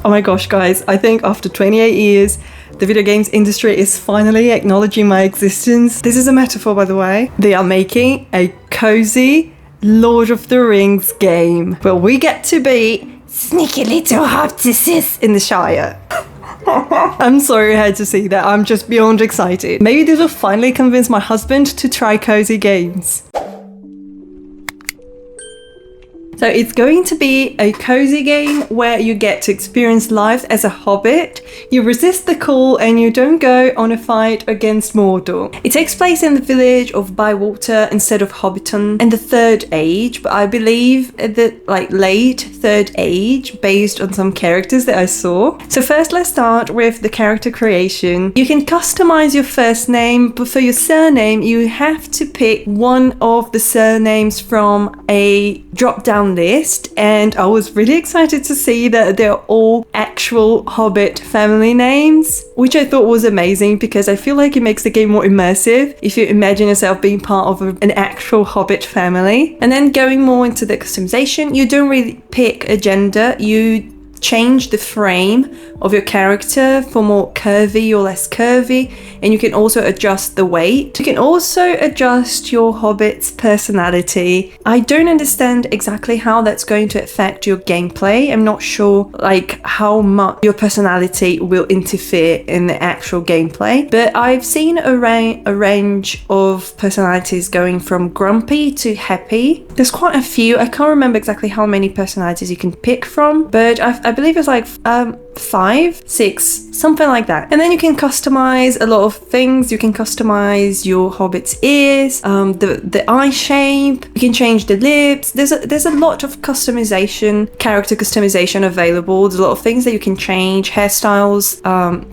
Oh my gosh, guys, I think after 28 years, the video games industry is finally acknowledging my existence. This is a metaphor, by the way. They are making a cozy Lord of the Rings game where we get to be sneaky little hobbitses in the Shire. I'm sorry I had to see that. I'm just beyond excited. Maybe this will finally convince my husband to try cozy games. So it's going to be a cozy game where you get to experience life as a hobbit. You resist the call and you don't go on a fight against Mordor. It takes place in the village of Bywater instead of Hobbiton in the Third Age, but I believe that late Third Age based on some characters that I saw. So first let's start with the character creation. You can customize your first name, but for your surname you have to pick one of the surnames from a drop-down list, and I was really excited to see that they're all actual Hobbit family names, which I thought was amazing because I feel like it makes the game more immersive if you imagine yourself being part of an actual Hobbit family. And then going more into the customization, you don't really pick a gender, you change the frame of your character for more curvy or less curvy, and you can also adjust the weight. You can also adjust your hobbit's personality. I don't understand exactly how that's going to affect your gameplay. I'm not sure how much your personality will interfere in the actual gameplay, but I've seen a range of personalities going from grumpy to happy. There's quite a few. I can't remember exactly how many personalities you can pick from, but I believe it's 5, 6, something like that. And then you can customize a lot of things. You can customize your hobbit's ears, the eye shape. You can change the lips. There's a lot of customization, character customization available. There's a lot of things that you can change, hairstyles,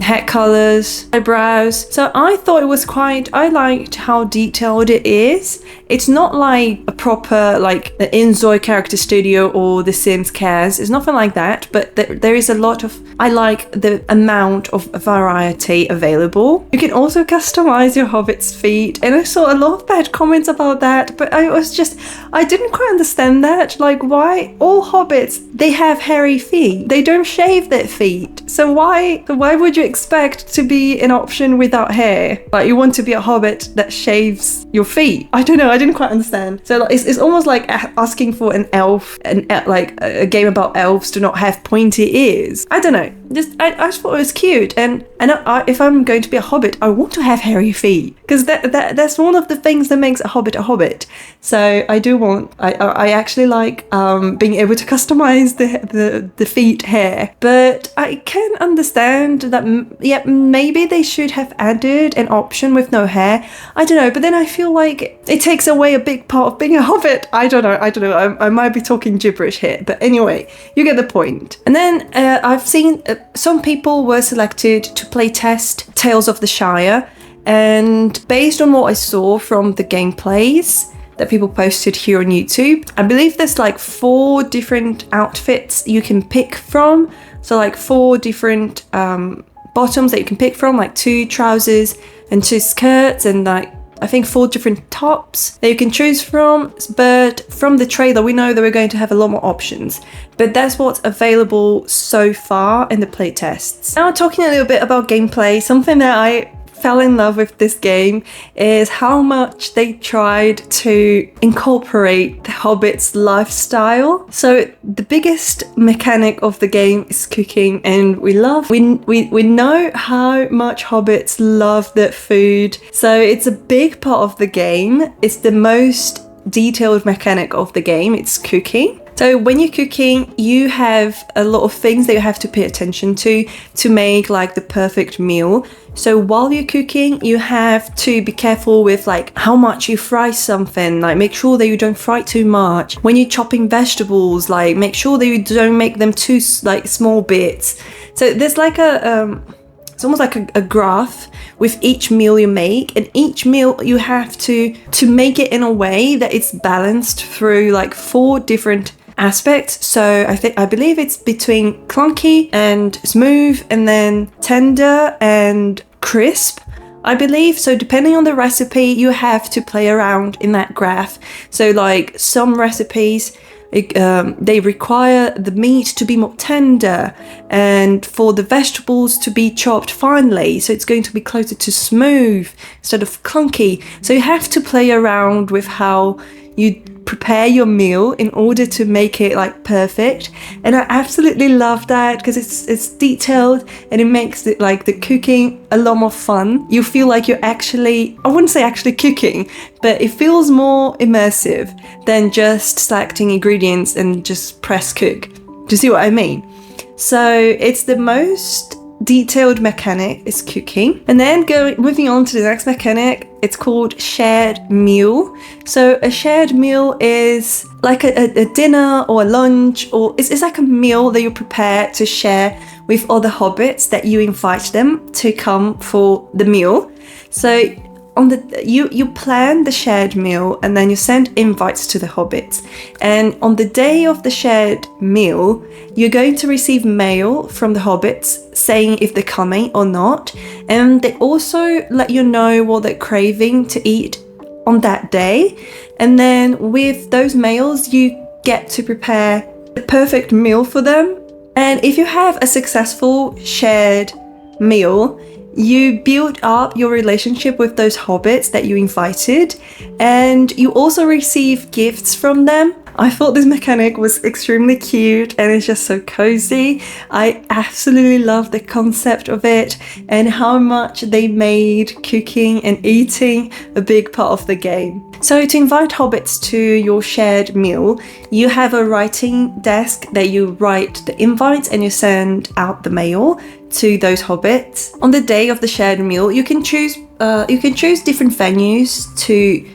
hair colors, eyebrows. So I thought it was I liked how detailed it is. It's not like a proper the Inzoi Character Studio or The Sims Cas. It's nothing like that, but there is a lot of, I like the amount of variety available. You can also customize your hobbit's feet, and I saw a lot of bad comments about that, but I didn't quite understand that. Why all hobbits, they have hairy feet? They don't shave their feet. So why would you expect to be an option without hair? You want to be a hobbit that shaves your feet? I don't know, I didn't quite understand. So it's almost like asking for an elf, a game about elves to not have pointy ears. I don't know. I just thought it was cute, and if I'm going to be a hobbit, I want to have hairy feet because that's one of the things that makes a hobbit. So I do want. I actually like being able to customize the feet hair, but I can understand that. Maybe they should have added an option with no hair. I don't know, but then I feel like it takes away a big part of being a hobbit. I don't know. I might be talking gibberish here, but anyway, you get the point. And then I've seen some people were selected to play test Tales of the Shire, and based on what I saw from the gameplays that people posted here on YouTube, I believe there's 4 different outfits you can pick from. So 4 different bottoms that you can pick from, 2 trousers and 2 skirts, and I think 4 different tops that you can choose from. But from the trailer, we know that we're going to have a lot more options. But that's what's available so far in the playtests. Now, talking a little bit about gameplay, something that I fell in love with this game is how much they tried to incorporate the Hobbit's lifestyle. So the biggest mechanic of the game is cooking, and we know how much Hobbits love their food. So it's a big part of the game. It's the most detailed mechanic of the game. It's cooking. So when you're cooking, you have a lot of things that you have to pay attention to make the perfect meal. So while you're cooking, you have to be careful with how much you fry something. Make sure that you don't fry too much. When you're chopping vegetables, make sure that you don't make them too small bits. So there's it's almost like a graph with each meal you make, and each meal you have to make it in a way that it's balanced through 4 different aspects. So I believe it's between clunky and smooth, and then tender and crisp, I believe. So depending on the recipe, you have to play around in that graph. So some recipes they require the meat to be more tender and for the vegetables to be chopped finely, so it's going to be closer to smooth instead of clunky. So you have to play around with how you prepare your meal in order to make it like perfect, and I absolutely love that because it's detailed and it makes it like the cooking a lot more fun. You feel like you're actually, I wouldn't say actually cooking, but it feels more immersive than just selecting ingredients and just press cook. Do you see what I mean? So it's the most detailed mechanic is cooking. And then moving on to the next mechanic, it's called shared meal. So a shared meal is like a dinner or a lunch, or it's like a meal that you prepare to share with other hobbits that you invite them to come for the meal. So on you plan the shared meal and then you send invites to the hobbits, and on the day of the shared meal you're going to receive mail from the hobbits saying if they're coming or not, and they also let you know what they're craving to eat on that day, and then with those mails you get to prepare the perfect meal for them. And if you have a successful shared meal, you build up your relationship with those hobbits that you invited, and you also receive gifts from them. I thought this mechanic was extremely cute and it's just so cozy. I absolutely love the concept of it and how much they made cooking and eating a big part of the game. So to invite hobbits to your shared meal, you have a writing desk that you write the invites and you send out the mail to those hobbits. On the day of the shared meal, you can choose different venues to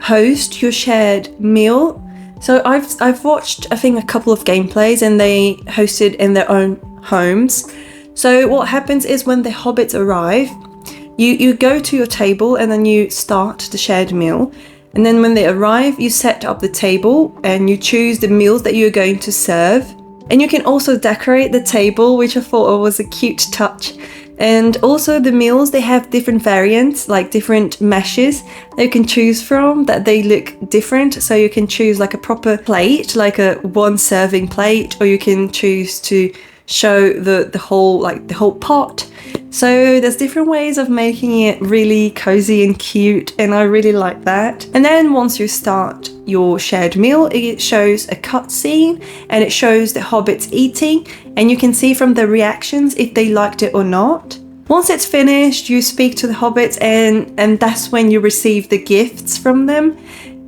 host your shared meal. So I've watched, I think, a couple of gameplays and they hosted in their own homes. So what happens is when the hobbits arrive, you go to your table and then you start the shared meal. And then when they arrive, you set up the table and you choose the meals that you're going to serve. And you can also decorate the table, which I thought was a cute touch. And also the meals, they have different variants, like different meshes that you can choose from that they look different. So you can choose like a proper plate, like a one serving plate, or you can choose to show the whole pot. So there's different ways of making it really cozy and cute, and I really like that. And then once you start your shared meal, it shows a cutscene and it shows the hobbits eating, and you can see from the reactions if they liked it or not. Once it's finished, you speak to the hobbits and that's when you receive the gifts from them.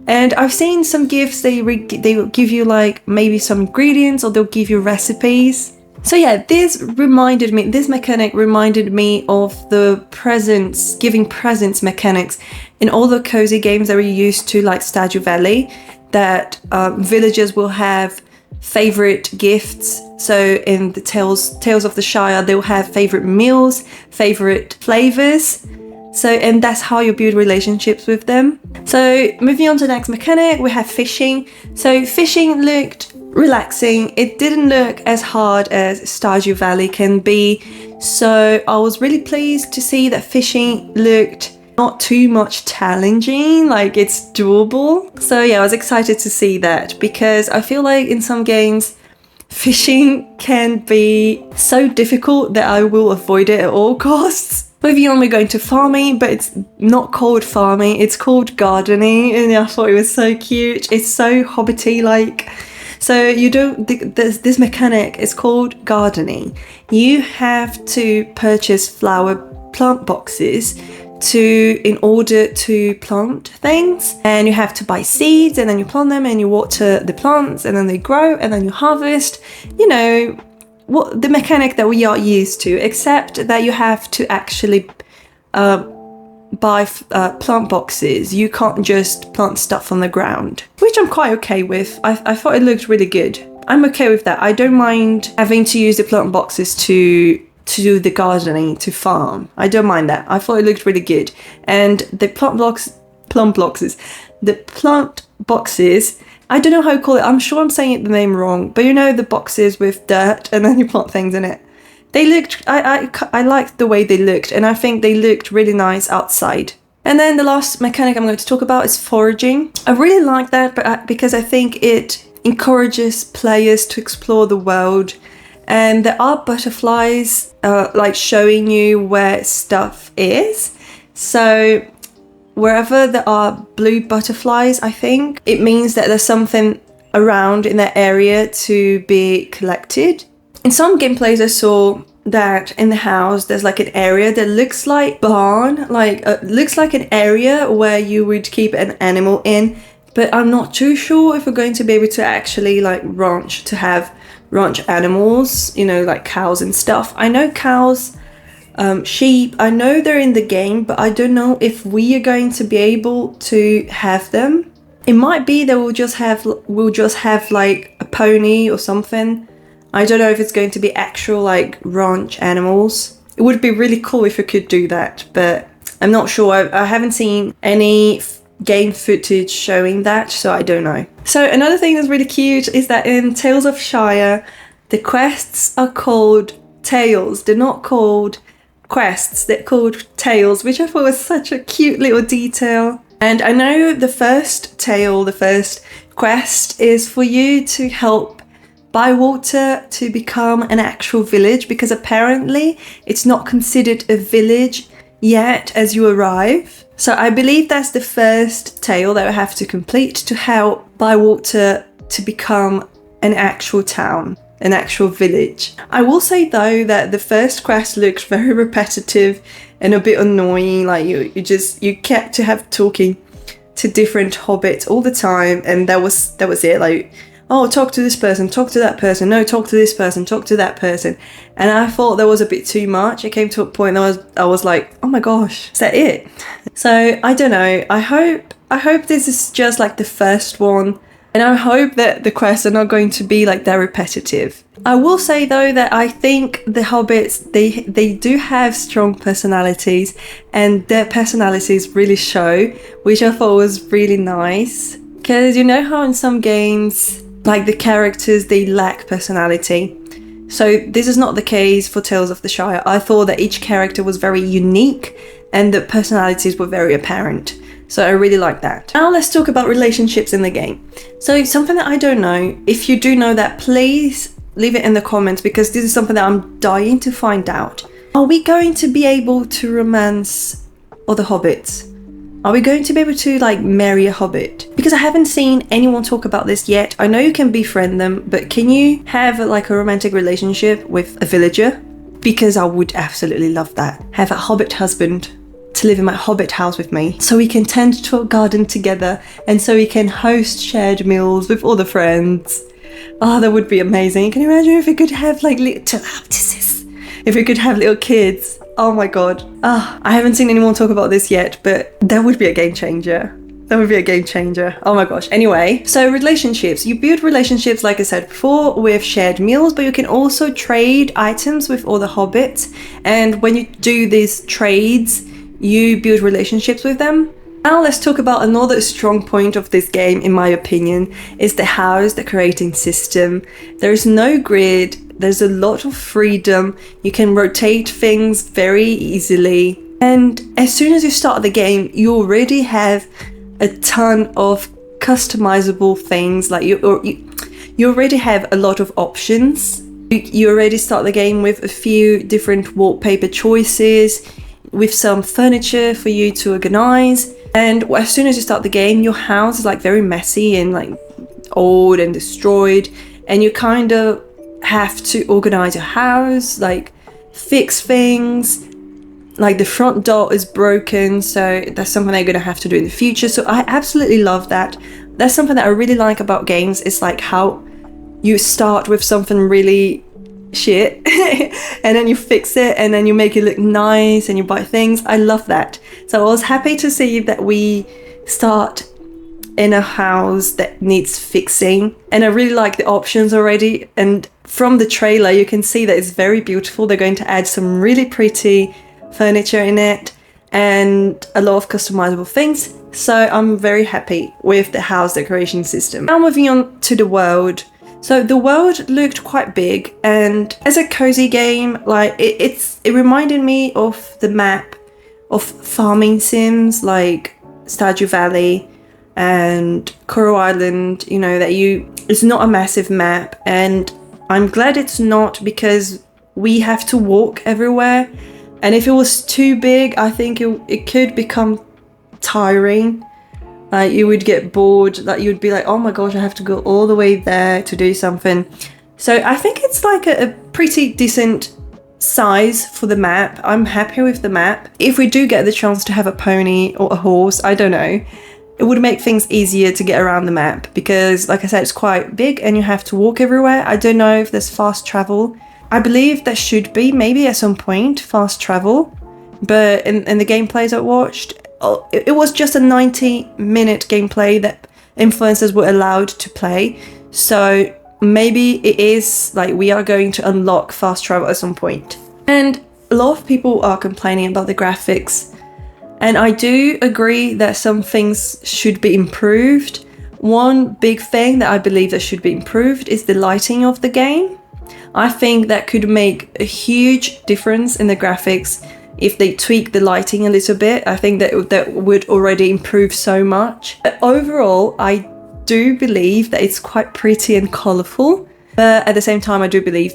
And I've seen some gifts, they will give you like maybe some ingredients, or they'll give you recipes. So yeah, this mechanic reminded me of the giving presents mechanics in all the cozy games that we're used to, like Stardew Valley, that villagers will have favorite gifts. So in the Tales of the Shire, they'll have favorite meals, favorite flavors. So, and that's how you build relationships with them. So moving on to the next mechanic, we have fishing. So fishing looked relaxing. It didn't look as hard as Stardew Valley can be. So I was really pleased to see that fishing looked not too much challenging, like it's doable. So yeah, I was excited to see that, because I feel like in some games, fishing can be so difficult that I will avoid it at all costs. Moving on, we're going to farming, but it's not called farming, it's called gardening, and I thought it was so cute. It's so hobbity like. So this mechanic is called gardening. You have to purchase plant boxes in order to plant things, and you have to buy seeds and then you plant them and you water the plants and then they grow and then you harvest. You know, what the mechanic that we are used to, except that you have to actually buy plant boxes. You can't just plant stuff on the ground, which I'm quite okay with. I thought it looked really good. I'm okay with that. I don't mind having to use the plant boxes to do the gardening, to farm. I don't mind that. I thought it looked really good. And the plant boxes, I don't know how you call it. I'm sure I'm saying the name wrong, but you know the boxes with dirt and then you plant things in it. They looked, I liked the way they looked, and I think they looked really nice outside. And then the last mechanic I'm going to talk about is foraging. I really like that, but because I think it encourages players to explore the world, and there are butterflies like showing you where stuff is. So wherever there are blue butterflies, I think it means that there's something around in that area to be collected. In some gameplays I saw that in the house there's like an area that looks like barn, like looks like an area where you would keep an animal in, but I'm not too sure if we're going to be able to actually like ranch animals, you know, like cows and stuff. I know cows, sheep, I know they're in the game, but I don't know if we are going to be able to have them. It might be that we'll just have like a pony or something. I don't know if it's going to be actual like ranch animals. It would be really cool if we could do that, but I'm not sure. I haven't seen any game footage showing that, so I don't know. So another thing that's really cute is that in Tales of Shire, the quests are called tales. They're not called quests, they're called tales, which I thought was such a cute little detail. And I know the first tale, the first quest is for you to help Bywater to become an actual village, because apparently it's not considered a village yet as you arrive. So I believe that's the first tale that I have to complete to help Bywater to become an actual town, an actual village. I will say though that the first quest looks very repetitive and a bit annoying. Like you kept to have talking to different hobbits all the time, and that was it. Like, oh, talk to this person, talk to that person, no, talk to this person, talk to that person. And I thought that was a bit too much. It came to a point that I was like, oh my gosh, is that it? So I don't know. I hope this is just like the first one, and I hope that the quests are not going to be like that repetitive. I will say though that I think the hobbits, they do have strong personalities, and their personalities really show, which I thought was really nice. Because you know how in some games, like the characters, they lack personality. So this is not the case for Tales of the Shire. I thought that each character was very unique and the personalities were very apparent. So I really like that. Now let's talk about relationships in the game. So something that I don't know, if you do know that, please leave it in the comments, because this is something that I'm dying to find out. Are we going to be able to romance other hobbits? Are we going to be able to like marry a hobbit? Because I haven't seen anyone talk about this yet. I know you can befriend them, but can you have like a romantic relationship with a villager? Because I would absolutely love that. Have a hobbit husband to live in my hobbit house with me, so we can tend to a garden together, and so we can host shared meals with all the friends. Oh, that would be amazing. Can you imagine if we could have like little HOBBITSES? If we could have little kids. Oh my god. I haven't seen anyone talk about this yet, but that would be a game changer. That would be a game changer. Oh my gosh. Anyway, so relationships. You build relationships, like I said before, with shared meals, but you can also trade items with other hobbits. And when you do these trades, you build relationships with them. Now let's talk about another strong point of this game, in my opinion, is the house decorating system. There is no grid. There's a lot of freedom. You can rotate things very easily. And as soon as you start the game, you already have a ton of customizable things. Like you already have a lot of options. You already start the game with a few different wallpaper choices, with some furniture for you to organize. And as soon as you start the game, your house is like very messy and like old and destroyed, and you kind of have to organize your house, like fix things. Like the front door is broken, so that's something they're gonna have to do in the future. So I absolutely love that. That's something that I really like about games, is like how you start with something really shit and then you fix it and then you make it look nice and you buy things. I love that. So I was happy to see that we start in a house that needs fixing, and I really like the options already. And from the trailer you can see that it's very beautiful. They're going to add some really pretty furniture in it and a lot of customizable things. So I'm very happy with the house decoration system. Now moving on to the world. So the world looked quite big, and as a cozy game, like it reminded me of the map of farming sims like Stardew Valley, and Coral Island, you know, it's not a massive map, and I'm glad it's not, because we have to walk everywhere, and if it was too big, I think it could become tiring. Like, you would get bored, like you would be like, oh my gosh, I have to go all the way there to do something. So I think it's like a pretty decent size for the map. I'm happy with the map. If we do get the chance to have a pony or a horse, I don't know, it would make things easier to get around the map, because like I said, it's quite big and you have to walk everywhere. I don't know if there's fast travel. I believe there should be, maybe at some point, fast travel, but in the gameplays I watched, it was just a 90-minute gameplay that influencers were allowed to play. So maybe it is like we are going to unlock fast travel at some point. And a lot of people are complaining about the graphics, and I do agree that some things should be improved. One big thing that I believe that should be improved is the lighting of the game. I think that could make a huge difference in the graphics if they tweak the lighting a little bit. I think that would already improve so much. But overall, I do believe that it's quite pretty and colourful, but at the same time I do believe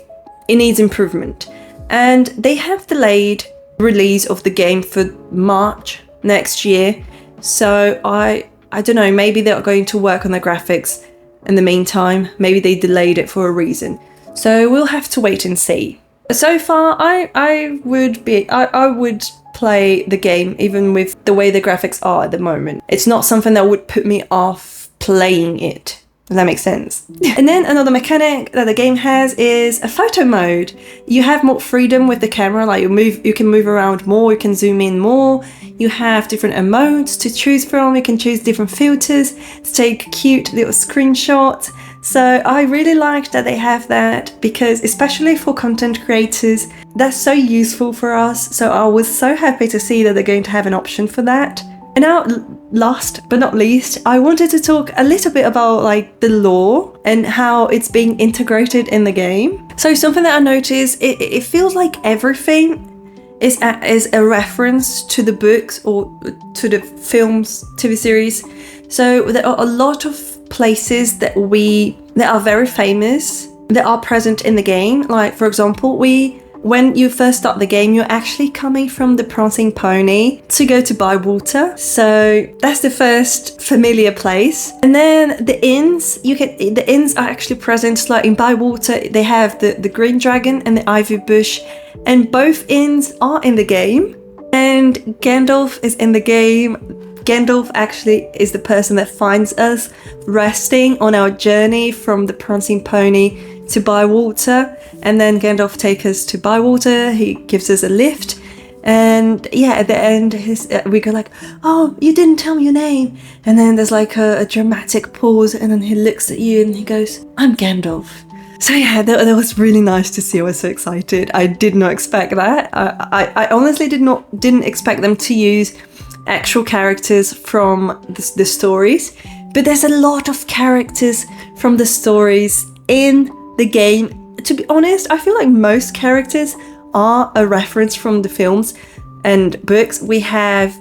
it needs improvement. And they have delayed release of the game for March next year, so I don't know, maybe they're going to work on the graphics in the meantime. Maybe they delayed it for a reason, so we'll have to wait and see. So far I would play the game even with the way the graphics are at the moment. It's not something that would put me off playing it. Does that make sense? And then another mechanic that the game has is a photo mode. You have more freedom with the camera, like you can move around more, you can zoom in more, you have different emotes to choose from, you can choose different filters to take cute little screenshots. So I really liked that they have that, because especially for content creators, that's so useful for us. So I was so happy to see that they're going to have an option for that. And now, last but not least, I wanted to talk a little bit about like the lore and how it's being integrated in the game. So something that I noticed, it feels like everything is a reference to the books or to the films, TV series. So there are a lot of places that are very famous that are present in the game. Like, for example, when you first start the game, you're actually coming from the Prancing Pony to go to Bywater. So that's the first familiar place. And then the inns, the inns are actually present. Like in Bywater, they have the Green Dragon and the Ivy Bush, and both inns are in the game. And Gandalf is in the game. Gandalf actually is the person that finds us resting on our journey from the Prancing Pony to Bywater, and then Gandalf takes us to Bywater. He gives us a lift, and yeah, at the end we go like, oh, you didn't tell me your name, and then there's like a dramatic pause, and then he looks at you and he goes, I'm Gandalf. So yeah, that was really nice to see. I was so excited. I did not expect that. I honestly didn't expect them to use actual characters from the stories, but there's a lot of characters from the stories in the game. To be honest, I feel like most characters are a reference from the films and books. We have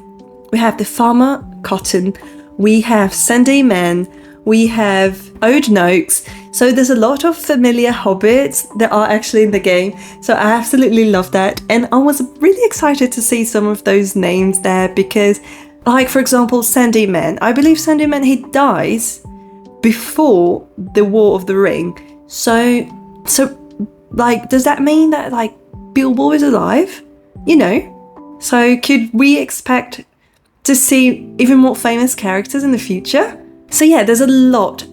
the farmer Cotton, we have Sandy Man, we have Old Noakes. So there's a lot of familiar hobbits that are actually in the game. So I absolutely love that. And I was really excited to see some of those names there, because like, for example, Sandy Man. I believe Sandy Man, he dies before the War of the Ring. So like, does that mean that like Bilbo is alive? You know? So could we expect to see even more famous characters in the future? So yeah, there's a lot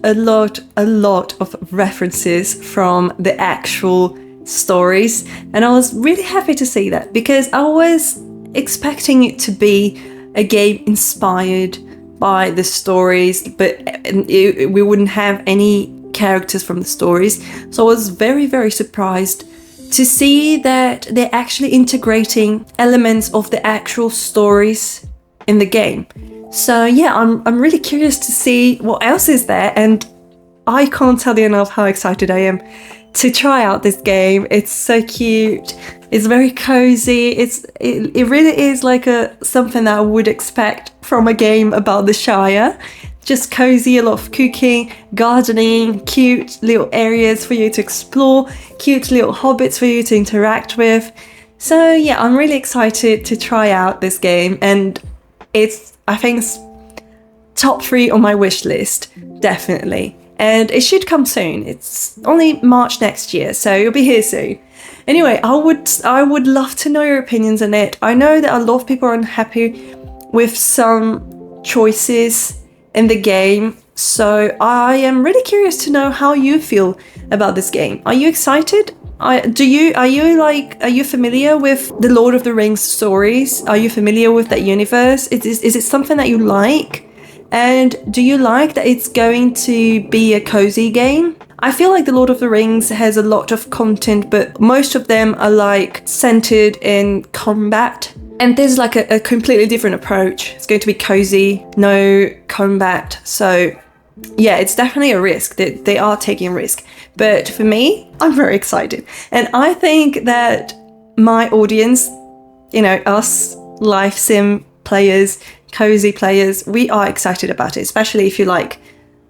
of references from the actual stories, and I was really happy to see that, because I was expecting it to be a game inspired by the stories, but we wouldn't have any characters from the stories. So I was very, very surprised to see that they're actually integrating elements of the actual stories in the game. So yeah, I'm really curious to see what else is there, and I can't tell you enough how excited I am to try out this game. It's so cute. It's very cozy. It really is like something that I would expect from a game about the Shire. just cozy, a lot of cooking, gardening, cute little areas for you to explore, cute little hobbits for you to interact with. So yeah, I'm really excited to try out this game, and I think it's top 3 on my wish list, definitely. And it should come soon. It's only March next year, so it'll be here soon. Anyway, I would love to know your opinions on it. I know that a lot of people are unhappy with some choices in the game, so I am really curious to know how you feel about this game. Are you excited? Are you familiar with the Lord of the Rings stories? Are you familiar with that universe? Is it something that you like? And do you like that it's going to be a cozy game? I feel like the Lord of the Rings has a lot of content, but most of them are like centered in combat. And there's like a completely different approach. It's going to be cozy, no combat. So yeah, it's definitely a risk. They are taking a risk. But for me, I'm very excited. And I think that my audience, you know, us life sim players, cozy players, we are excited about it, especially if you like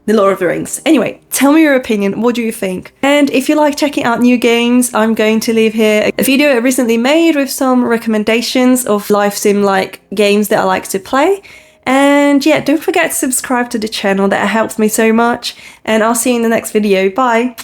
the Lord of the Rings. Anyway, tell me your opinion. What do you think? And if you like checking out new games, I'm going to leave here a video I recently made with some recommendations of life sim like games that I like to play. And yeah, don't forget to subscribe to the channel. That helps me so much. And I'll see you in the next video. Bye.